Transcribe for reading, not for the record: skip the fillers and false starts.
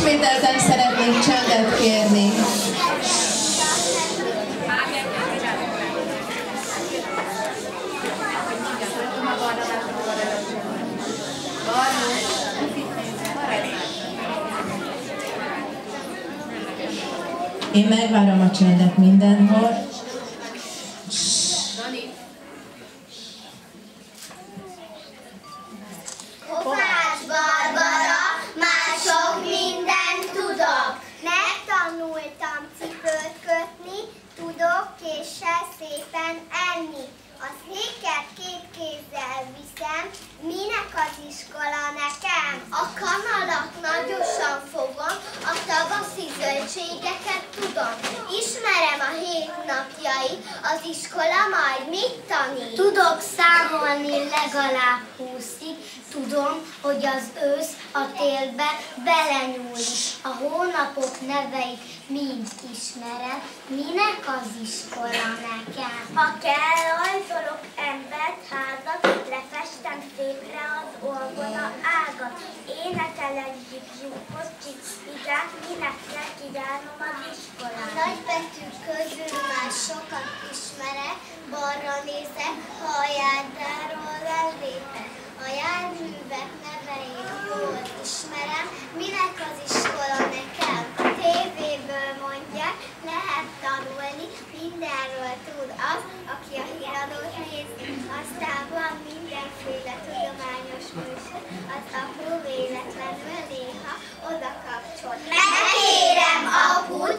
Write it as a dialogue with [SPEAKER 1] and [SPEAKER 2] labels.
[SPEAKER 1] Ismételten szeretnék csendet kérni. Én megvárom a csendet mindenhol.
[SPEAKER 2] Kovács Barbara, már sok mindent tudok. Megtanultam cipőt kötni, tudok késsel szépen enni. A széket két kézzel viszem, minek az iskola nekem? A kanalat nagyosan fogom, a tavaszi zöldségeket tudom. Ismerem a hétnapjait, az iskola majd mit tanít? Tudok számolni legalább 20-ig, tudom, hogy az ősz a télbe belenyúlik. A hónapok neveit mind ismerem, minek az iskola nekem? Ha kell, rajzolok embert, házat, lefestem szépre az orgona ágat. Énekel egyik zsúfot, igaz, minek kell kijárnom az iskolát? Nagybetűk közül már sokat ismerek, balra nézek, ha a járdáról lelépek. A járművek neveit jól ismerem, minek az iskola nekem? A tévéből mondják, lehet tanulni, mindenről tud az, aki a híradót nézi. Aztán van mindenféle tudományos műsor, az apró véletlenül néha oda kapcsol. Megkérem aput,